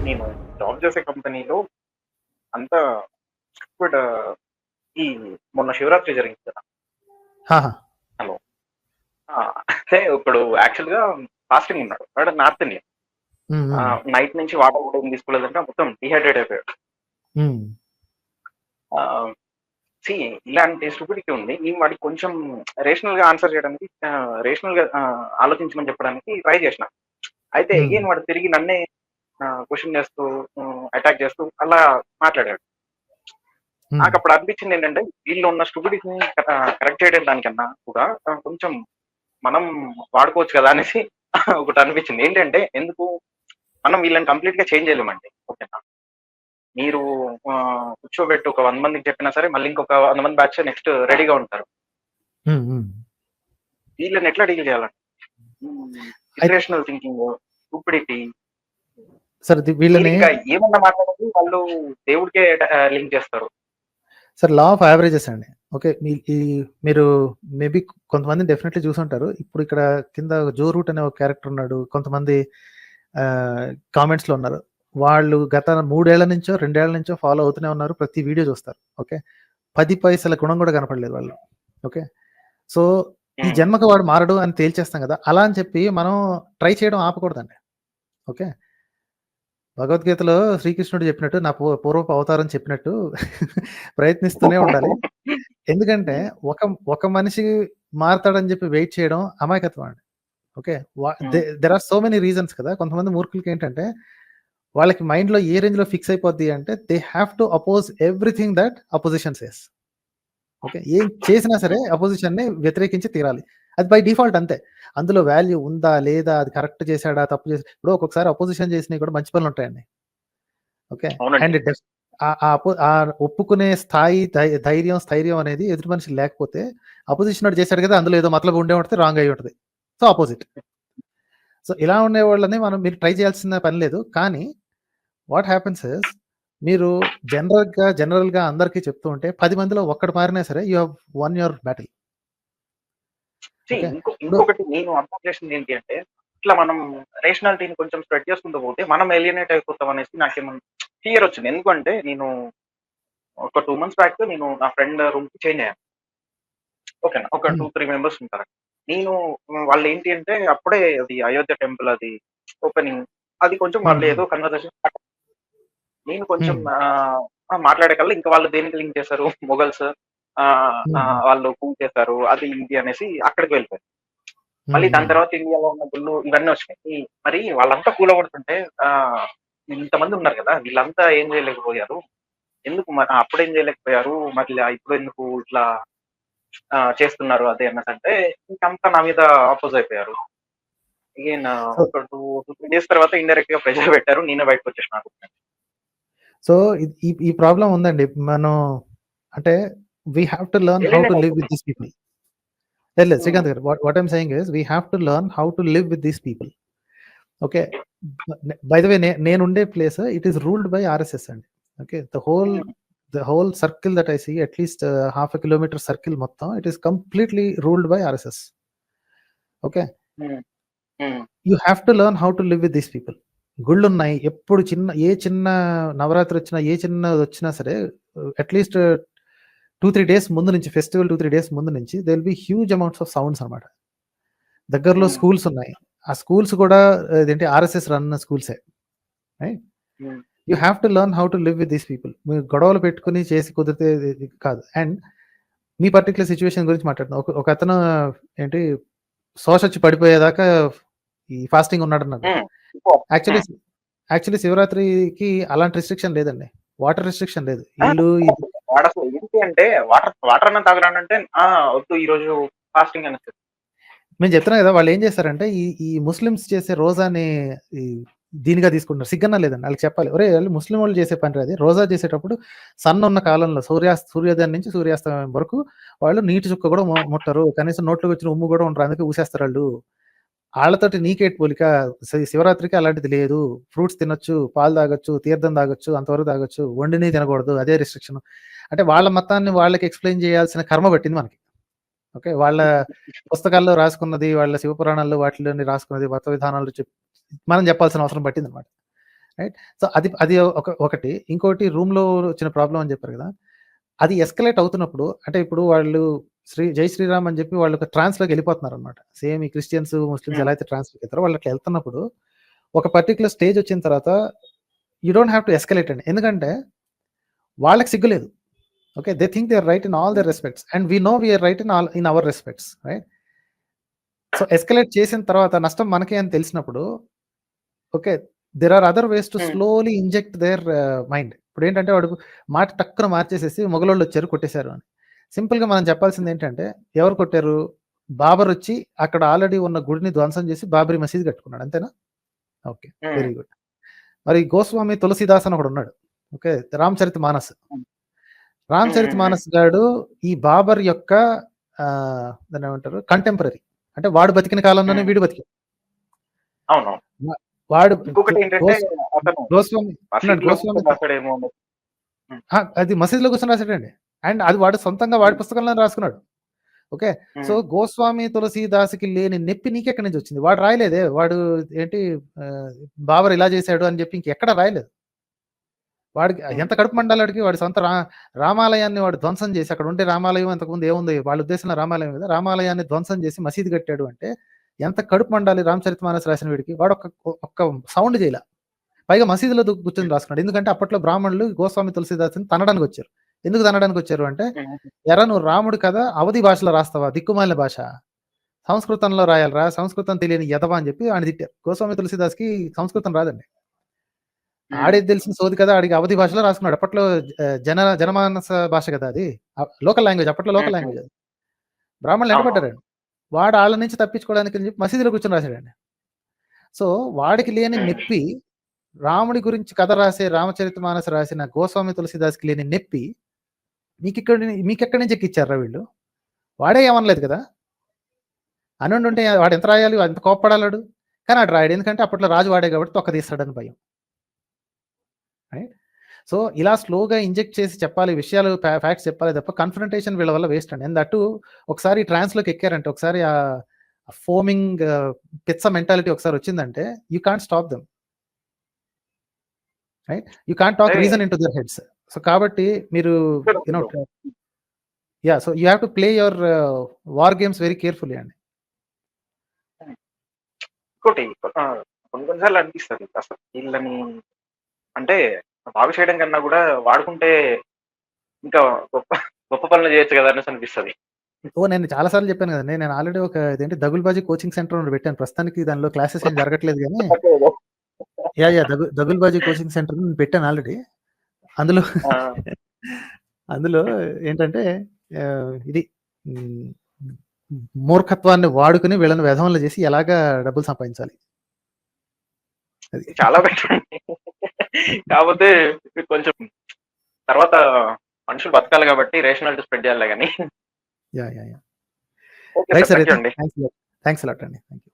నేను జాబ్ చేసే కంపెనీలో అంతా ఇప్పుడు ఈ మొన్న శివరాత్రి జరిగింది కదా! ఆహా! హలో. అంటే ఇప్పుడు యాక్చువల్‌గా ఫాస్టింగ్ ఉన్నాడు. వాడు నార్త్ ఇండియన్. హ్మ్. హ్మ్. నైట్ నుంచి వాటర్ కూడా ఏం తీసుకోలేదంటే మొత్తం డీహైడ్రేట్ అయిపోయాడు. హ్మ్. ఆహ్, సీ ఇలాంటి స్టూపిడిటీ ఉంది. నేను వాడికి కొంచెం రేషనల్‌గా ఆన్సర్ చేయడానికి రేషనల్‌గా ఆలోచించమని చెప్పడానికి ట్రై చేసిన. అయితే హ్మ్. అగైన్ వాడు తిరిగి నన్నే క్వెషన్ చేస్తూ అటాక్ చేస్తూ అలా మాట్లాడాడు. హ్మ్. నాకప్పుడు అనిపించిందేంటంటే, వీళ్ళు ఉన్న స్టూపిడిటీని కరెక్ట్ చేయడం దానికన్నా కూడా కొంచెం మనం వాడుకోవచ్చు కదా! అనేసి ఒకటనిపించింది. ఏంటంటే, ఎందుకు మనం వీళ్ళని కంప్లీట్‌గా చేంజ్ చేయలేమండి. ఓకేనా? మీరు కూర్చోబెట్టి ఒక 100 మందికి చెప్పినా సరే, మళ్ళీ ఇంకొక 100 మంది బ్యాచ్ నెక్స్ట్ రెడీగా ఉంటారు. హ్మ్. హ్మ్. వీళ్ళని ఎట్లా డీల్ చేయాలండి? అయిత్ ఇర్రేషనల్ థింకింగ్, స్టూపిడిటీ సార్ వీళ్ళని మీరింకా ఏమన్నా మాట్లాడండి వాళ్ళు దేవుడికే లింక్ చేస్తారు. సార్ లా ఆఫ్ యావరేజెస్ అండి. ఓకే. మీరు మేబీ కొంతమందిని డెఫినెట్‌లీ చూసుంటారు. ఇప్పుడు ఇక్కడ కింద జో రూట్ అనే ఒక క్యారెక్టర్ ఉన్నాడు. కొంతమంది ఆహ్, కామెంట్స్‌లో ఉన్నారు. వాళ్ళు గత 3 ఏళ్ల నుంచో, 2 ఏళ్ల నుంచో ఫాలో అవుతూనే ఉన్నారు. ప్రతి వీడియో చూస్తారు. ఓకే. 10 పైసల గుణం కూడా కనపడలేదు వాళ్ళు. ఓకే. సో, ఈ హ్మ్. జన్మకి వాడు మారడు అని తేల్చేస్తాం కదా! అలా అని చెప్పి మనం ట్రై చేయడం ఆపకూడదండి. ఓకే. భగవద్గీతలో శ్రీకృష్ణుడు చెప్పినట్టు నా పూర్వపు అవతారం చెప్పినట్టు ప్రయత్నిస్తూనే ఉండాలి. ఎందుకంటే హ్మ్. ఒక ఒక మనిషి మారతాడని చెప్పి వెయిట్ చేయడం అమాయకత్వం అండి. Okay. Hmm. There are so many reasons కదా! కొంతమంది మూర్ఖులకేంటంటే వాళ్ళకి మైండ్‌లో ఏ రేంజ్‌లో ఫిక్స్ అయిపోద్ది అంటే they have to oppose everything that opposition says. Okay. ఏం చేసినా సరే హ్మ్. అపోజిషన్‌ని వ్యతిరేకించి తీరాలి. అది బై డిఫాల్ట్ అంతే. అందులో వాల్యూ ఉందా? లేదా? అది కరెక్ట్ చేసాడా? తప్పు ఇప్పుడు ఒక్కొక్కసారి అపోజిషన్ చేసినవి కూడా మంచి పనులుంటాయండి. ఓకే. అవునండి. అండ్ ఒప్పుకునే స్థాయి, ధైర్యం, స్థైర్యం అనేది ఎదుటి మనిషికి లేకపోతే అపోజిషనోడు చేసాడు కదా! అందులో ఏదో మతలబు ఉండే ఉంటది. రాంగ్ అయ్యి ఉంటది. So, opposite. సో, ఇలా ఉండేవాళ్ళని మీరు ట్రై చేయాల్సిన పని లేదు. కానీ వాట్ హ్యాపెన్స్ ఇస్ మీరు జనరల్‌గా అందరికి చెప్తూ ఉంటే 10 మందిలో ఒక్కడు మారినా సరే you have one your bottle. Okay. ఇప్పుడు ఇంకొకటి నేను అబ్జర్వ్ చేసింది ఏంటి అంటే, ఇట్లా మనం రేషనాలిటీని కొంచెం స్ప్రెడ్ చేసుకుంటూ పోతే, మనం ఎలియనేట్ అయిపోతాం అనేసి నాకేమన్నా ఫియర్ వచ్చింది. ఎందుకంటే నేను ఒక 2 మంత్స్ బ్యాక్ నేను నా ఫ్రెండ్ రూమ్‌కి చేంజ్ అయ్యాను. ఓకేనా. ఒక 2, హ్మ్. 3 మెంబర్స్ ఉంటారు. నేను వాళ్ళేంటి అంటే అప్పుడే అది అయోధ్య టెంపుల్ అది ఓపెనింగ్. అది కొంచెం హ్మ్. వాళ్ళు హ్మ్. ఏదో కన్వర్జేషన్ నేను కొంచెం హ్మ్. మాట్లాడే కల్లా ఇంకా వాళ్ళు దేనికి లింక్ చేశారు మొగల్స్ హ్మ్. వాళ్ళు కూల్చేశారు. అది ఇది అనేసి అక్కడికి వెళ్ళిపోయారు. హ్మ్. మళ్ళీ దాని హ్మ్. తర్వాత ఇండియాలో ఉన్న గుళ్ళు ఇవన్నీ వచ్చినాయి. మరి వాళ్ళంతా కూలగొడుతుంటే ఇంతమంది ఉన్నారు కదా! వీళ్ళంతా ఏం చేయలేకపోయారు. ఎందుకు మరి అప్పుడేం చేయలేకపోయారు? మళ్ళీ ఇప్పుడెందుకు ఇట్లా చేస్తున్నారు అది అన్నట్టంటే ఇంకంతా నా మీద అపోజ్ అయిపోయారు. అగైన్ సో, ఒక 2 డేస్ తర్వాత ఇండైరెక్ట్‌గా ప్రెషర్ పెట్టారు. నేనే బయటకొచ్చేసిన. సో ఈ ప్రాబ్లమ్ ఉందండి. మనం అంటే we have to learn how to eliminate live with అయిపోతాం. These people. లేదు hmm. Srikanth garu. What I am saying is we have to learn how to live with these people. Okay. By the way నేనుండే place it is ruled by RSS అండి. Okay. Hmm. The whole circle that I see at least half a kilometre circle మొత్తం it is completely ruled by RSS. Okay. Hmm. హ్మ్. You have to learn how to live with these people. గుళ్ళున్నాయి. ఎప్పుడు ఏ చిన్న నవరాత్రి వచ్చినా, ఏ చిన్నదొచ్చినా సరే at least 2, 3 days ముందు నుంచి ఫెస్టివల్ 2, 3 డేస్ ముందు నుంచి they will be huge amounts of sounds అన్నమాట. దగ్గరలో హ్మ్. స్కూల్స్ ఉన్నాయి. ఆ స్కూల్స్ కూడా ఇదేంటి ఆర్ఎస్ఎస్ రన్ స్కూల్సే. రైట్? హ్మ్. You have to learn how to live with these people. మీరు గొడవలు పెట్టుకొని చేసి కుదిరితే ఇది కాదు. అండ్ మీ పర్టిక్యులర్ సిట్యుయేషన్ గురించి మాట్లాడుతున్నాం. ఒకతను ఏంటి శోషొచ్చి పడిపోయేదాకా ఈ ఫాస్టింగ్ ఉన్నాడన్నారు. హ్మ్. యాక్చువల్లీ హ్మ్. యాక్చువల్లీ శివరాత్రికి అలాంటి రిస్ట్రిక్షన్ లేదండి. వాటర్ రిస్ట్రిక్షన్ లేదు. ఆ! ఈళ్ళు ఇది వాడసలు ఏంటి అంటే వాటర్ అన్నా తాగరానంటే వద్దు ఈరోజు ఫాస్టింగ్ అనేసి. మేము చెప్తున్నా కదా! వాళ్ళేం చేస్తారంటే ఈ ఈ ముస్లిమ్స్ చేసే రోజాని ఈ దీనిగా తీసుకుంటున్నారు. సిగ్గన్నా లేదండి. ఆళ్ళకి చెప్పాలి. ఒరేయ్! ఆళ్ళు ముస్లిం వాళ్ళు చేసే పనిరా అది. రోజా చేసేటప్పుడు సన్ ఉన్న కాలంలో సూర్యోదయం నుంచి సూర్యాస్తమయం వరకు వాళ్ళు నీటి చుక్క కూడా ముట్టరు. కనీసం నోట్లోకి వచ్చిన ఉమ్ము కూడా ఉండరు. అందుకే ఊసేస్తారాళ్ళు. ఆళ్ళతోటి నీకేటి పోలిక? శివరాత్రికి అలాంటిది లేదు. ఫ్రూట్స్ తినొచ్చు, పాలు తాగొచ్చు, తీర్థం తాగొచ్చు, అంతవరకు తాగొచ్చు. వండినయి తినకూడదు. అదే రిస్ట్రిక్షన్. అంటే వాళ్ళ మతాన్ని వాళ్ళకి ఎక్స్‌ప్లెయిన్ చేయాల్సిన కర్మ పట్టింది మనకి. ఓకే. వాళ్ళ పుస్తకాల్లో రాసుకున్నది, వాళ్ళ శివపురాణాల్లో వాటిలోని రాసుకున్నది, మత విధానాలు మనం చెప్పాల్సిన అవసరం పట్టిందనమాట. రైట్. సో అది ఒకటి. ఇంకోటి రూమ్‌లో వచ్చిన ప్రాబ్లమ్ అని చెప్పారు కదా! అది ఎస్కలేట్ అవుతున్నప్పుడు అంటే ఇప్పుడు వాళ్ళు జై శ్రీరామ్ అని చెప్పి వాళ్ళు ఒక ట్రాన్స్‌లోకి వెళ్ళిపోతున్నారనమాట. సేమ్ ఈ క్రిస్టియన్స్, ముస్లిమ్స్ ఎలా అయితే ట్రాన్స్‌లోకి వెళ్తారో వాళ్ళు అట్లా వెళ్తున్నప్పుడు ఒక పర్టిక్యులర్ స్టేజ్ వచ్చిన తర్వాత you don't have to escalate అండి. ఎందుకంటే వాళ్ళకి సిగ్గులేదు. Okay. They think they are right in all their respects and we know we are right in our respects. Right. So escalate చేసిన తర్వాత నష్టం మనకే అని తెలిసినప్పుడు okay. There are other ways to slowly inject their mind. ఇప్పుడేంటంటే వాడు మాట టక్కున మార్చేసేసి మొగలోళ్ళొచ్చారు కొట్టేశారు అని. సింపుల్‌గా మనం చెప్పాల్సిందేంటంటే ఎవరు కొట్టారు? బాబర్ వచ్చి అక్కడ ఆల్రెడీ ఉన్న గుడిని ధ్వంసం చేసి బాబరీ మసీద్ కట్టుకున్నాడు. అంతేనా? ఓకే. Very good. మరి గోస్వామి తులసీదాస్ అని ఒకడున్నాడు. ఓకే. రామచరితమానస్. రామచరితమానస్ గాడు ఈ బాబర్ యొక్క దాన్నేమంటారు కంటెంపరరీ. అంటే వాడు బతికిన కాలంలోనే వీడు బతికాడు. అవునవును. వాడు ఇంకొకటి ఏంటంటే అతను గోస్వామి ఉన్నాడు. మసీదులో గోస్వామి రాసాడేమో అని. అది మసీదులో కూర్చొని రాసాడండి. అండ్ అది వాడు సొంతంగా వాడి పుస్తకంలోనే రాసుకున్నాడు. ఓకే. సో గోస్వామి తులసీదాస్‌కి లేని నొప్పి నీకెక్కడి నుంచి వచ్చింది? వాడు రాయలేదే. వాడు ఏంటి బాబర్ ఇలా చేశాడు అని చెప్పి ఇంకెక్కడ రాయలేదు. వాడికి ఎంత కడుపు మండాలి వాడికి. వాడి సొంత రామాలయాన్ని వాడు ధ్వంసం చేసి అక్కడ ఉండే రామాలయం అంతకుముందు ఏముంది వాళ్ళ ఉద్దేశంలో రామాలయం కదా. రామాలయాన్ని ధ్వంసం చేసి మసీదు కట్టాడు అంటే ఎంత కడుపు మండాలి రామచరితమానస్ రాసిన వీడికి. వాడు ఒక్క సౌండ్ చేయలే. పైగా మసీదులో కూర్చొని రాసుకున్నాడు. ఎందుకంటే అప్పట్లో బ్రాహ్మణులు గోస్వామి తులసీదాస్‌ని తనడానికి వచ్చారు. ఎందుకు తనడానికి వచ్చారు అంటే, ఎరా నువ్వు రాముడు కదా అవధి భాషలో రాస్తావా దిక్కుమాలిన భాష. సంస్కృతంలో రాయాలిరా సంస్కృతం తెలియని ఎదవా అని చెప్పి ఆయన తిట్టారు. గోస్వామి తులసీదాస్‌కి సంస్కృతం రాదండి. ఆడేది తెలిసిన సోది కదా ఆడికి అవధి భాషలో రాసుకున్నాడు. అప్పట్లో జనమానస భాష కదా అది. లోకల్ లాంగ్వేజ్ అప్పట్లో లోకల్ లాంగ్వేజ్ అది. బ్రాహ్మణులు ఎంటబడ్డారండి. వాడు ఆళ్ళ నుంచి తప్పించుకోవడానికి అని చెప్పి మసీదులో కూర్చొని రాశాడండి. సో వాడికి లేని నొప్పి రాముడి గురించి కథ రాసే రామచరితమానస రాసిన గోస్వామి తులసీదాస్‌కి లేని నొప్పి మీకెక్కడి నుంచి ఎక్కిచ్చారా వీళ్ళు? వాడే ఏమనలేదు కదా! అనుండుంటే వాడు ఎంత రాయాలి? ఎంత కోప్పడాలాడు? కానీ ఆడు రాయడు. ఎందుకంటే అప్పట్లో రాజు వాడే కాబట్టి తొక్క తీస్తాడని భయం. రైట్. సో ఇలా స్లోగా ఇంజెక్ట్ చేసి చెప్పాలి విషయాలు ఫ్యాక్ట్స్ చెప్పాలి తప్ప కన్ఫ్రంటేషన్ వీళ్ళ వల్ల వేస్ట్ అండి. అండ్ దట్టు ఒకసారి ట్రాన్స్‌లోకి ఎక్కారంటే ఒకసారి ఫోమింగ్ పిచ్చ మెంటాలిటీ ఒకసారి వచ్చిందంటే you can't stop them. Right. You can't talk reason into their heads. So కాబట్టి మీరు so you have to play your war games very carefully అండి. ఇంకోటి కొన్నిసార్లు అనిపిస్తది అసలు వీళ్ళని అంటే బాగు చేయడం కన్నా కూడా వాడుకుంటే ఇంకా గొప్ప పనులు చేయొచ్చు కదా అనేసి అనిపిస్తది. నేను చాలా సార్లు చెప్పాను కదండీ. నేను ఆల్రెడీ ఒక ఇదేంటి దగుల్బాజీ కోచింగ్ సెంటర్ ఒకటి పెట్టాను. ప్రస్తుతానికి దానిలో క్లాసెస్ ఏం జరగట్లేదు గానీ దగుల్బాజీ కోచింగ్ సెంటర్ నేను పెట్టాను ఆల్రెడీ. అందులో ఏంటంటే ఇది మూర్ఖత్వాన్ని వాడుకుని వీళ్ళని వెధవలు చేసి ఎలాగా డబ్బులు సంపాదించాలి. అది చాలా పెట్టండి. కాకపోతే కొంచెం తర్వాత మనుషులు బతకాలి కాబట్టి రేషనాలిటీ స్ప్రెడ్ చేయాలి కానీ. Right sir. థాంక్స్ అలాట్ అండి. థాంక్యూ.